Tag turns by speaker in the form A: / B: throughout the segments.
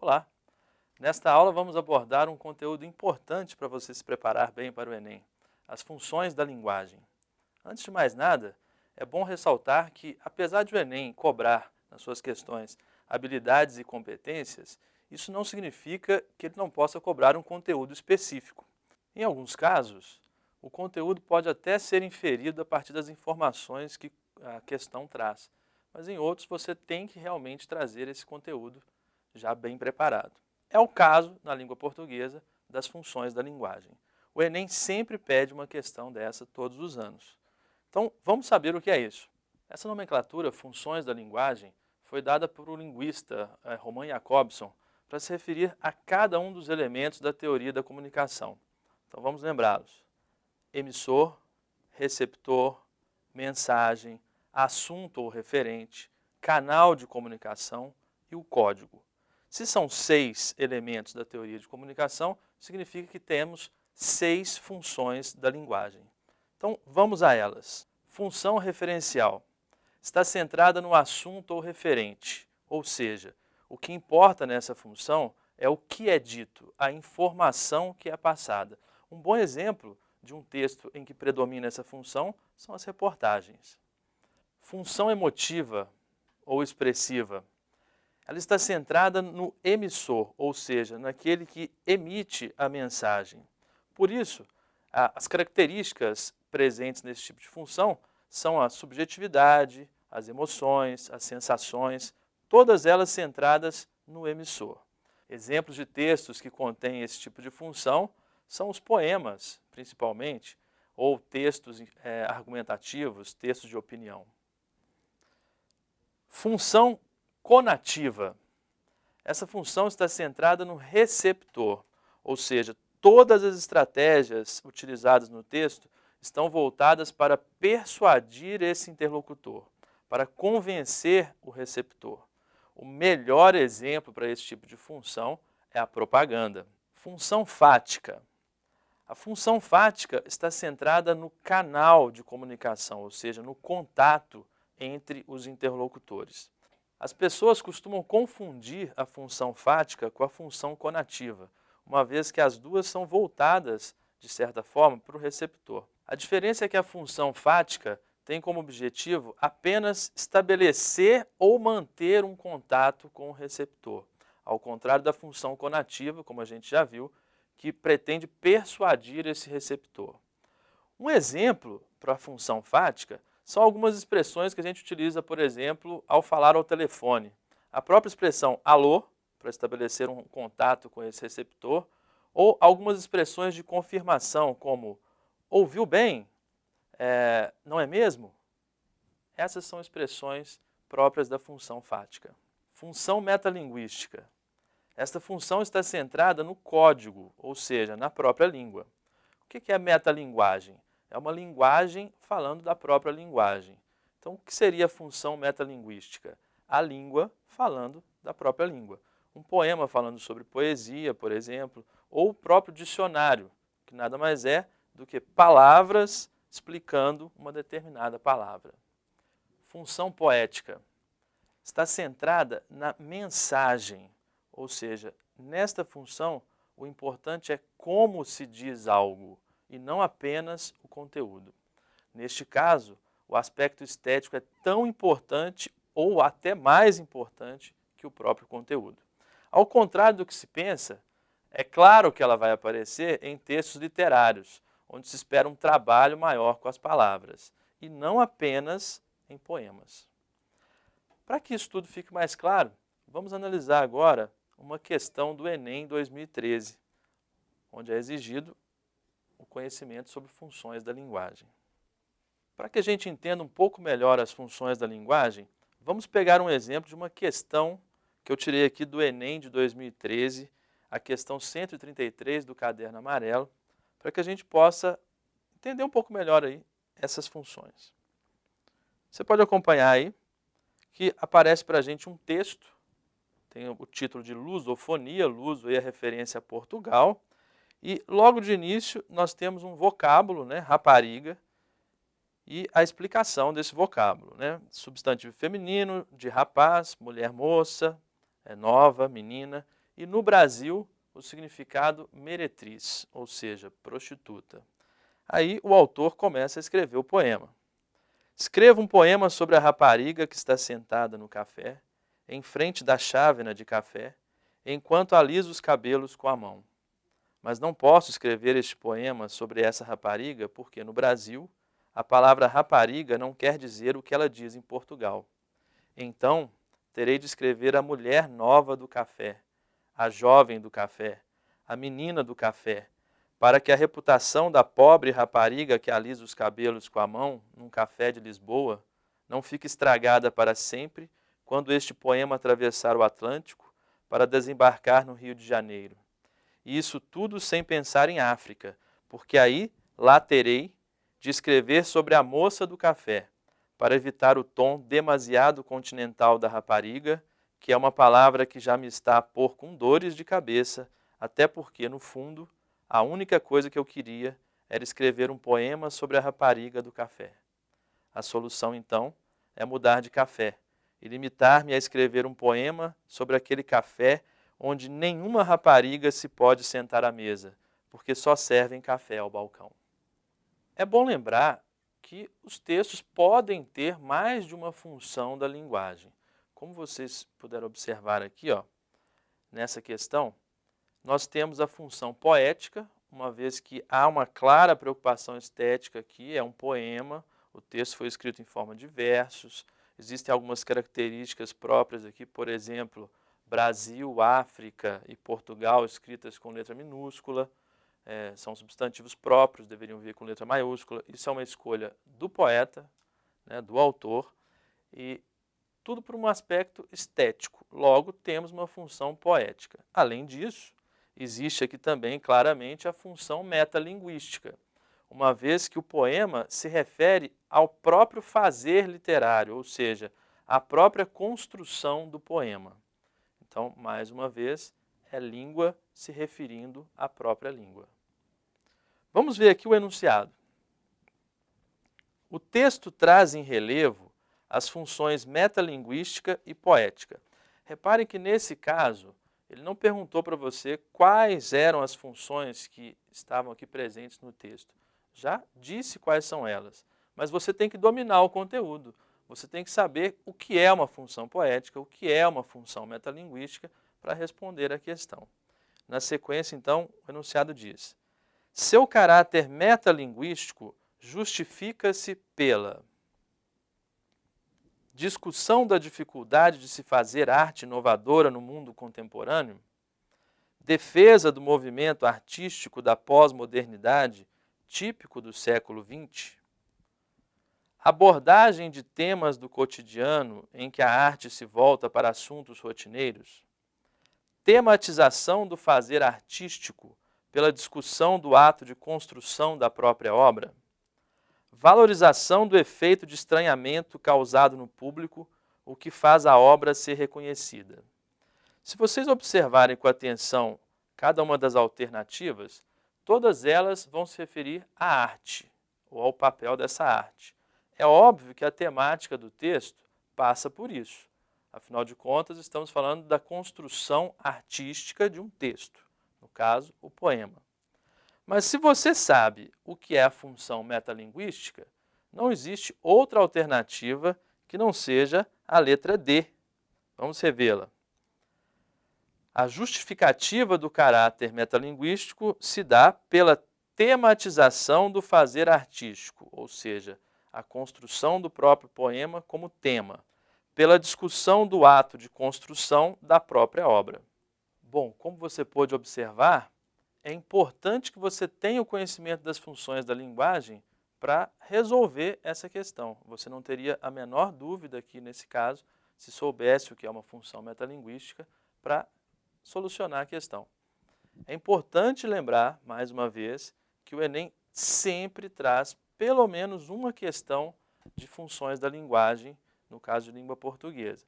A: Olá! Nesta aula vamos abordar um conteúdo importante para você se preparar bem para o Enem, as funções da linguagem. Antes de mais nada, é bom ressaltar que, apesar de o Enem cobrar nas suas questões habilidades e competências, isso não significa que ele não possa cobrar um conteúdo específico. Em alguns casos, o conteúdo pode até ser inferido a partir das informações que a questão traz, mas em outros você tem que realmente trazer esse conteúdo já bem preparado. É o caso, na língua portuguesa, das funções da linguagem. O Enem sempre pede uma questão dessa todos os anos. Então, vamos saber o que é isso. Essa nomenclatura, funções da linguagem, foi dada por um linguista, Roman Jakobson, para se referir a cada um dos elementos da teoria da comunicação. Então, vamos lembrá-los. Emissor, receptor, mensagem, assunto ou referente, canal de comunicação e o código. Se são 6 elementos da teoria de comunicação, significa que temos 6 funções da linguagem. Então, vamos a elas. Função referencial. Está centrada no assunto ou referente, ou seja, o que importa nessa função é o que é dito, a informação que é passada. Um bom exemplo de um texto em que predomina essa função são as reportagens. Função emotiva ou expressiva. Ela está centrada no emissor, ou seja, naquele que emite a mensagem. Por isso, as características presentes nesse tipo de função são a subjetividade, as emoções, as sensações, todas elas centradas no emissor. Exemplos de textos que contêm esse tipo de função são os poemas, principalmente, ou textos argumentativos, textos de opinião. Função conativa. Essa função está centrada no receptor, ou seja, todas as estratégias utilizadas no texto estão voltadas para persuadir esse interlocutor, para convencer o receptor. O melhor exemplo para esse tipo de função é a propaganda. Função fática. A função fática está centrada no canal de comunicação, ou seja, no contato entre os interlocutores. As pessoas costumam confundir a função fática com a função conativa, uma vez que as duas são voltadas, de certa forma, para o receptor. A diferença é que a função fática tem como objetivo apenas estabelecer ou manter um contato com o receptor, ao contrário da função conativa, como a gente já viu, que pretende persuadir esse receptor. Um exemplo para a função fática são algumas expressões que a gente utiliza, por exemplo, ao falar ao telefone. A própria expressão alô, para estabelecer um contato com esse receptor, ou algumas expressões de confirmação, como ouviu bem? Não é mesmo? Essas são expressões próprias da função fática. Função metalinguística. Esta função está centrada no código, ou seja, na própria língua. O que é metalinguagem? É uma linguagem falando da própria linguagem. Então, o que seria a função metalinguística? A língua falando da própria língua. Um poema falando sobre poesia, por exemplo, ou o próprio dicionário, que nada mais é do que palavras explicando uma determinada palavra. Função poética. Está centrada na mensagem, ou seja, nesta função, o importante é como se diz algo e não apenas o conteúdo. Neste caso, o aspecto estético é tão importante ou até mais importante que o próprio conteúdo. Ao contrário do que se pensa, é claro que ela vai aparecer em textos literários, onde se espera um trabalho maior com as palavras, e não apenas em poemas. Para que isso tudo fique mais claro, vamos analisar agora uma questão do Enem 2013, onde é exigido o conhecimento sobre funções da linguagem. Para que a gente entenda um pouco melhor as funções da linguagem, vamos pegar um exemplo de uma questão que eu tirei aqui do Enem de 2013, a questão 133 do caderno amarelo, para que a gente possa entender um pouco melhor aí essas funções. Você pode acompanhar aí que aparece para a gente um texto, tem o título de lusofonia, luso é a referência a Portugal, e logo de início nós temos um vocábulo, né, rapariga, e a explicação desse vocábulo, né, substantivo feminino, de rapaz, mulher moça, nova, menina, e no Brasil o significado meretriz, ou seja, prostituta. Aí o autor começa a escrever o poema. Escreva um poema sobre a rapariga que está sentada no café, em frente da chávena de café, enquanto alisa os cabelos com a mão. Mas não posso escrever este poema sobre essa rapariga porque, no Brasil, a palavra rapariga não quer dizer o que ela diz em Portugal. Então, terei de escrever a mulher nova do café, a jovem do café, a menina do café, para que a reputação da pobre rapariga que alisa os cabelos com a mão num café de Lisboa não fique estragada para sempre quando este poema atravessar o Atlântico para desembarcar no Rio de Janeiro. E isso tudo sem pensar em África, porque aí lá terei de escrever sobre a moça do café, para evitar o tom demasiado continental da rapariga, que é uma palavra que já me está a pôr com dores de cabeça, até porque, no fundo, a única coisa que eu queria era escrever um poema sobre a rapariga do café. A solução, então, é mudar de café e limitar-me a escrever um poema sobre aquele café onde nenhuma rapariga se pode sentar à mesa, porque só servem café ao balcão. É bom lembrar que os textos podem ter mais de uma função da linguagem. Como vocês puderam observar aqui, nessa questão, nós temos a função poética, uma vez que há uma clara preocupação estética aqui, é um poema, o texto foi escrito em forma de versos, existem algumas características próprias aqui, por exemplo, Brasil, África e Portugal escritas com letra minúscula, são substantivos próprios, deveriam vir com letra maiúscula. Isso é uma escolha do poeta, do autor, e tudo por um aspecto estético. Logo, temos uma função poética. Além disso, existe aqui também claramente a função metalinguística, uma vez que o poema se refere ao próprio fazer literário, ou seja, à própria construção do poema. Então, mais uma vez, é língua se referindo à própria língua. Vamos ver aqui o enunciado. O texto traz em relevo as funções metalinguística e poética. Reparem que, nesse caso, ele não perguntou para você quais eram as funções que estavam aqui presentes no texto. Já disse quais são elas, mas você tem que dominar o conteúdo. Você tem que saber o que é uma função poética, o que é uma função metalinguística, para responder à questão. Na sequência, então, o enunciado diz: seu caráter metalinguístico justifica-se pela discussão da dificuldade de se fazer arte inovadora no mundo contemporâneo, defesa do movimento artístico da pós-modernidade, típico do século XX, abordagem de temas do cotidiano em que a arte se volta para assuntos rotineiros, tematização do fazer artístico pela discussão do ato de construção da própria obra, valorização do efeito de estranhamento causado no público, o que faz a obra ser reconhecida. Se vocês observarem com atenção cada uma das alternativas, todas elas vão se referir à arte, ou ao papel dessa arte. É óbvio que a temática do texto passa por isso. Afinal de contas, estamos falando da construção artística de um texto, no caso, o poema. Mas se você sabe o que é a função metalinguística, não existe outra alternativa que não seja a letra D. Vamos revê-la. A justificativa do caráter metalinguístico se dá pela tematização do fazer artístico, ou seja, a construção do próprio poema como tema, pela discussão do ato de construção da própria obra. Bom, como você pôde observar, é importante que você tenha o conhecimento das funções da linguagem para resolver essa questão. Você não teria a menor dúvida aqui nesse caso, se soubesse o que é uma função metalinguística, para solucionar a questão. É importante lembrar, mais uma vez, que o Enem sempre traz pelo menos uma questão de funções da linguagem, no caso de língua portuguesa.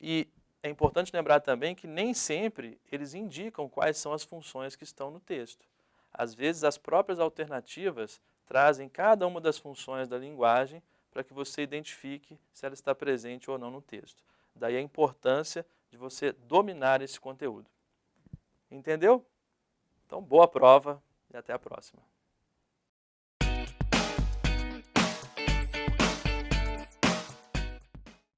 A: E é importante lembrar também que nem sempre eles indicam quais são as funções que estão no texto. Às vezes, as próprias alternativas trazem cada uma das funções da linguagem para que você identifique se ela está presente ou não no texto. Daí a importância de você dominar esse conteúdo. Entendeu? Então, boa prova e até a próxima.